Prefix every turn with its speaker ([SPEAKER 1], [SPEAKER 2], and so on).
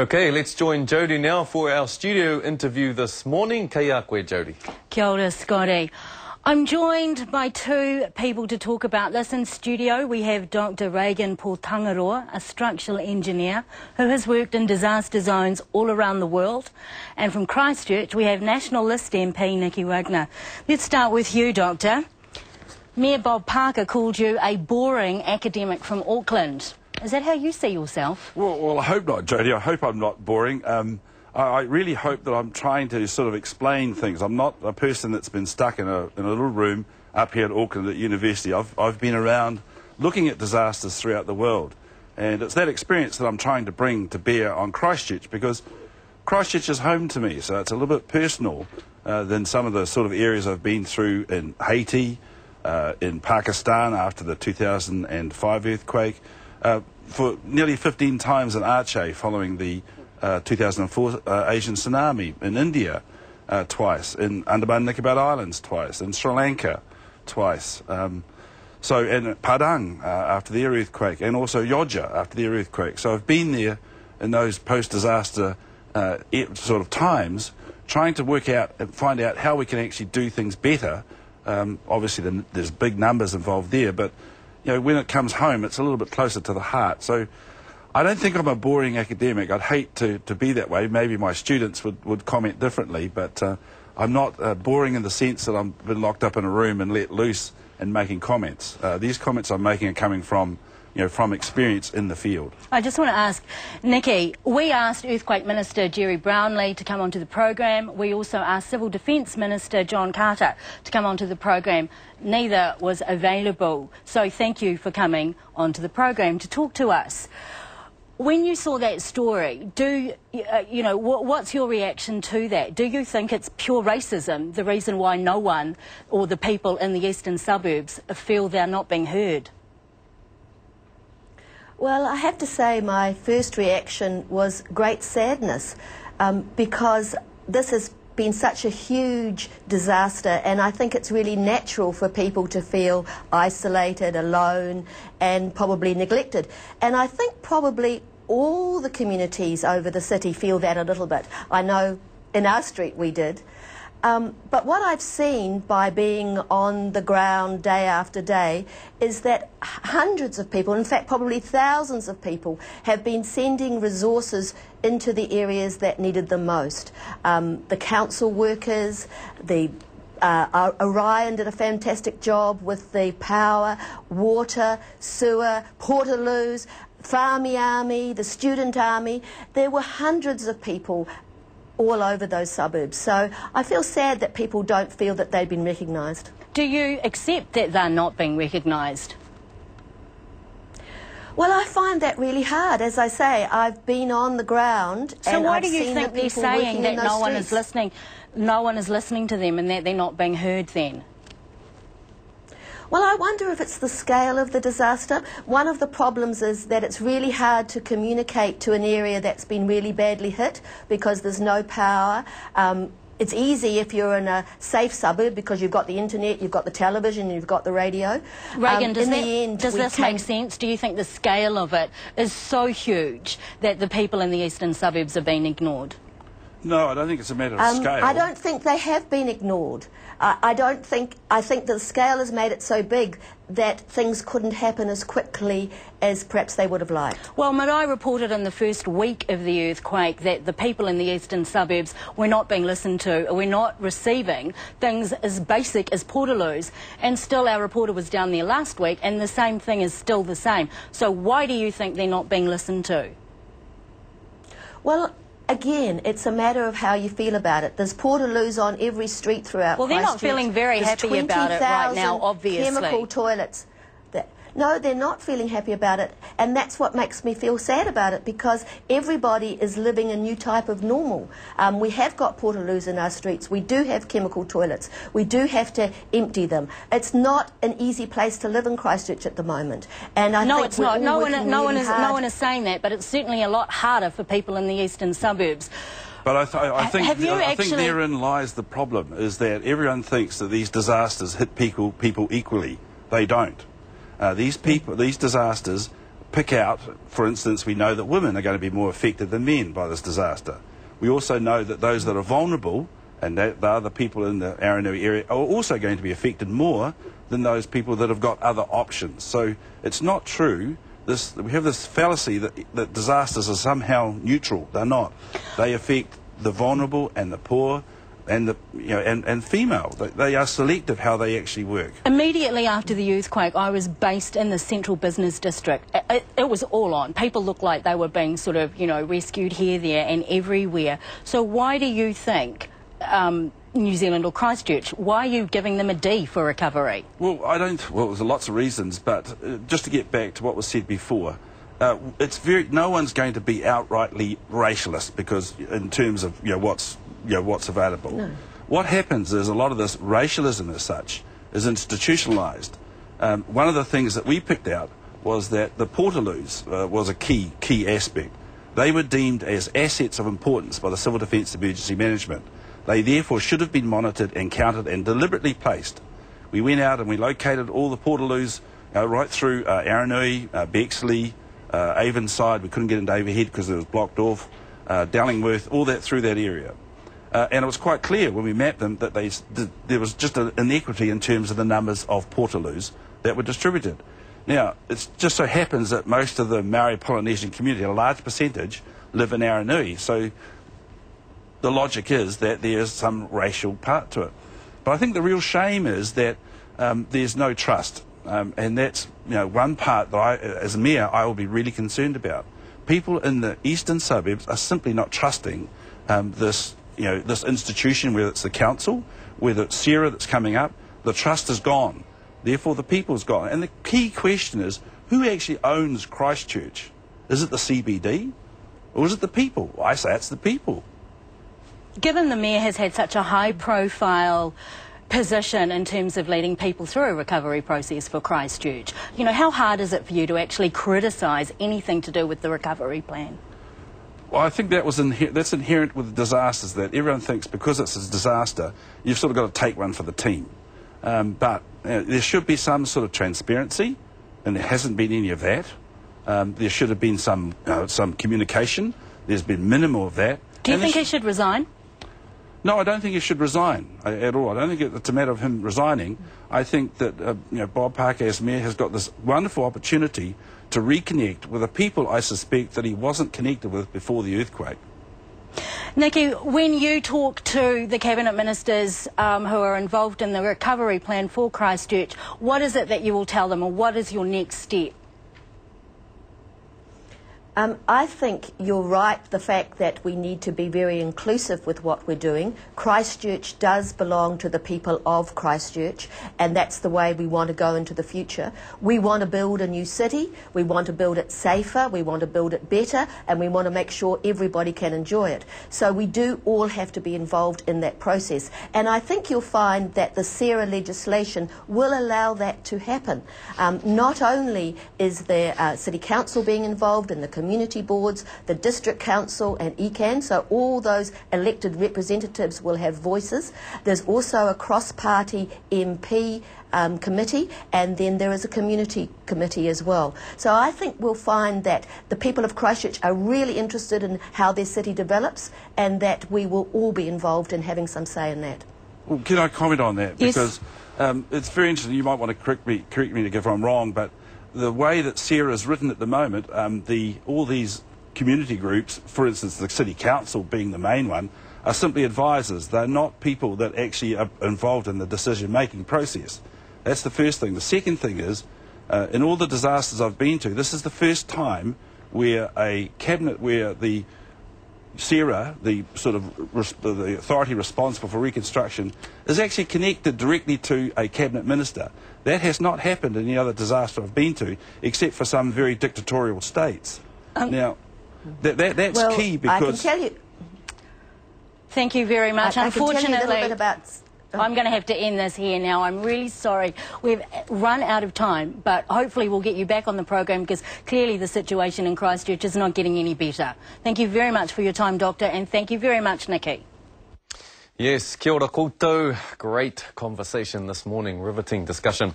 [SPEAKER 1] Okay, let's join Jodie now for our studio interview this morning. Kia koe, Jodie.
[SPEAKER 2] Kia ora, Scotty. I'm joined by two people to talk about this in studio. We have Dr. Regan Potangaroa, a structural engineer who has worked in disaster zones all around the world. And from Christchurch, we have National List MP Nicky Wagner. Let's start with you, Doctor. Mayor Bob Parker called you a boring academic from Auckland. Is that how you see yourself?
[SPEAKER 3] Well, I hope not, Jodie. I hope I'm not boring. I really hope that I'm trying to sort of explain things. I'm not a person that's been stuck in a little room up here at Auckland at university. I've been around looking at disasters throughout the world. And it's that experience that I'm trying to bring to bear on Christchurch, because Christchurch is home to me. So it's a little bit personal than some of the sort of areas I've been through in Haiti, in Pakistan after the 2005 earthquake, for nearly 15 times in Aceh following the 2004 Asian tsunami, in India twice, in Andaman and Nicobar Islands twice, in Sri Lanka twice, so in Padang after their earthquake, and also Yoja after their earthquake. So I've been there in those post-disaster sort of times, trying to work out and find out how we can actually do things better. Obviously there's big numbers involved there, but you know, when it comes home, it's a little bit closer to the heart. So I don't think I'm a boring academic. I'd hate to be that way. Maybe my students would comment differently, but I'm not boring in the sense that I've been locked up in a room and let loose and making comments. These comments I'm making are coming from, you know, from experience in the field.
[SPEAKER 2] I just want to ask, Nicky, we asked Earthquake Minister Jerry Brownlee to come onto the program. We also asked Civil Defence Minister John Carter to come onto the program. Neither was available. So thank you for coming onto the program to talk to us. When you saw that story, you know, what's your reaction to that? Do you think it's pure racism, the reason why no one or the people in the eastern suburbs feel they're not being heard?
[SPEAKER 4] Well, I have to say my first reaction was great sadness, because this has been such a huge disaster, and I think it's really natural for people to feel isolated, alone, and probably neglected. And I think probably all the communities over the city feel that a little bit. I know in our street we did. But what I've seen by being on the ground day after day is that hundreds of people, in fact probably thousands of people, have been sending resources into the areas that needed them most. The council workers, Orion did a fantastic job with the power, water, sewer, portaloos, Farmy Army, the student army. There were hundreds of people all over those suburbs. So I feel sad that people don't feel that they've been recognised.
[SPEAKER 2] Do you accept that they're not being recognised?
[SPEAKER 4] Well, I find that really hard. As I say, I've been on the ground.
[SPEAKER 2] So
[SPEAKER 4] and
[SPEAKER 2] why
[SPEAKER 4] I've
[SPEAKER 2] do you
[SPEAKER 4] seen
[SPEAKER 2] think they're saying that no one is listening? No one is listening to them, and that they're not being heard then?
[SPEAKER 4] Well, I wonder if it's the scale of the disaster. One of the problems is that it's really hard to communicate to an area that's been really badly hit because there's no power. It's easy if you're in a safe suburb because you've got the internet, you've got the television, you've got the radio.
[SPEAKER 2] Regan, does this make sense? Do you think the scale of it is so huge that the people in the eastern suburbs are being ignored?
[SPEAKER 3] No, I don't think it's a matter of scale.
[SPEAKER 4] I don't think they have been ignored. I think the scale has made it so big that things couldn't happen as quickly as perhaps they would have liked.
[SPEAKER 2] Well, Marae reported in the first week of the earthquake that the people in the eastern suburbs were not being listened to, or were not receiving things as basic as portaloos. And still our reporter was down there last week and the same thing is still the same. So why do you think they're not being listened to?
[SPEAKER 4] Well, again, it's a matter of how you feel about it. There's portaloos on every street throughout Christchurch.
[SPEAKER 2] Well, they're not feeling very happy about it right now, obviously.
[SPEAKER 4] Chemical toilets. No, they're not feeling happy about it, and that's what makes me feel sad about it, because everybody is living a new type of normal. We have got portaloos in our streets. We do have chemical toilets. We do have to empty them. It's not an easy place to live in Christchurch at the moment. And I think
[SPEAKER 2] it's not. No one is saying that, but it's certainly a lot harder for people in the eastern suburbs.
[SPEAKER 3] But I think therein lies the problem, is that everyone thinks that these disasters hit people equally. They don't. These disasters pick out, for instance, we know that women are going to be more affected than men by this disaster. We also know that those that are vulnerable, and that the other people in the Aranui area, are also going to be affected more than those people that have got other options. So it's not true. We have this fallacy that disasters are somehow neutral. They're not. They affect the vulnerable and the poor and the and female. They are selective how they actually work.
[SPEAKER 2] Immediately after the earthquake, I was based in the central business district. It was all on. People looked like they were being sort of rescued here, there, and everywhere. So why do you think New Zealand or Christchurch, why are you giving them a D for recovery?
[SPEAKER 3] Well, there's lots of reasons, but just to get back to what was said before, no one's going to be outrightly racialist because in terms of what's available. No. What happens is a lot of this racialism as such is institutionalised. One of the things that we picked out was that the portaloos was a key aspect. They were deemed as assets of importance by the Civil Defence Emergency Management. They therefore should have been monitored and counted and deliberately placed. We went out and we located all the portaloos right through Aranui, Bexley, Avonside. We couldn't get into Averhead because it was blocked off. Dallingworth, all that through that area. And it was quite clear when we mapped them that there was just an inequity in terms of the numbers of portaloos that were distributed. Now, it just so happens that most of the Marae Polynesian community, a large percentage, live in Aranui. So the logic is that there's some racial part to it. But I think the real shame is that there's no trust. And that's one part that as mayor, I will be really concerned about. People in the eastern suburbs are simply not trusting this institution, whether it's the council, whether it's Sarah that's coming up. The trust is gone. Therefore, the people's gone. And the key question is, who actually owns Christchurch? Is it the CBD? Or is it the people? Well, I say it's the people.
[SPEAKER 2] Given the mayor has had such a high-profile position in terms of leading people through a recovery process for Christchurch, how hard is it for you to actually criticise anything to do with the recovery plan?
[SPEAKER 3] Well, I think that's inherent with disasters, that everyone thinks because it's a disaster, you've sort of got to take one for the team. But there should be some sort of transparency, and there hasn't been any of that. There should have been some communication. There's been minimal of that.
[SPEAKER 2] Do you think he should resign?
[SPEAKER 3] No, I don't think he should resign at all. I don't think it's a matter of him resigning. I think that Bob Parker as mayor has got this wonderful opportunity to reconnect with the people I suspect that he wasn't connected with before the earthquake.
[SPEAKER 2] Nicky, when you talk to the cabinet ministers who are involved in the recovery plan for Christchurch, what is it that you will tell them, or what is your next step?
[SPEAKER 4] I think you're right, the fact that we need to be very inclusive with what we're doing. Christchurch does belong to the people of Christchurch, and that's the way we want to go into the future. We want to build a new city, we want to build it safer, we want to build it better, and we want to make sure everybody can enjoy it. So we do all have to be involved in that process. And I think you'll find that the SERA legislation will allow that to happen. Not only is there City Council being involved in the community boards, the District Council and ECAN, so all those elected representatives will have voices. There's also a cross-party MP committee, and then there is a community committee as well. So I think we'll find that the people of Christchurch are really interested in how their city develops, and that we will all be involved in having some say in that.
[SPEAKER 3] Well, can I comment on that?
[SPEAKER 2] Yes.
[SPEAKER 3] Because it's very interesting. You might want to correct me if I'm wrong, but the way that SERA is written at the moment, all these community groups, for instance the City Council being the main one, are simply advisors. They're not people that actually are involved in the decision-making process. That's the first thing. The second thing is, in all the disasters I've been to, this is the first time where a cabinet, where the SERA, the authority responsible for reconstruction, is actually connected directly to a cabinet minister. That has not happened in any other disaster I've been to, except for some very dictatorial states. Now, that's
[SPEAKER 4] well,
[SPEAKER 3] key, because
[SPEAKER 4] I can tell you.
[SPEAKER 2] Thank you very much. Unfortunately,
[SPEAKER 4] I can tell you a little bit about.
[SPEAKER 2] I'm going to have to end this here now. I'm really sorry. We've run out of time, but hopefully we'll get you back on the program, because clearly the situation in Christchurch is not getting any better. Thank you very much for your time, Doctor, and thank you very much, Nicky.
[SPEAKER 1] Yes, kia ora koutou. Great conversation this morning, riveting discussion.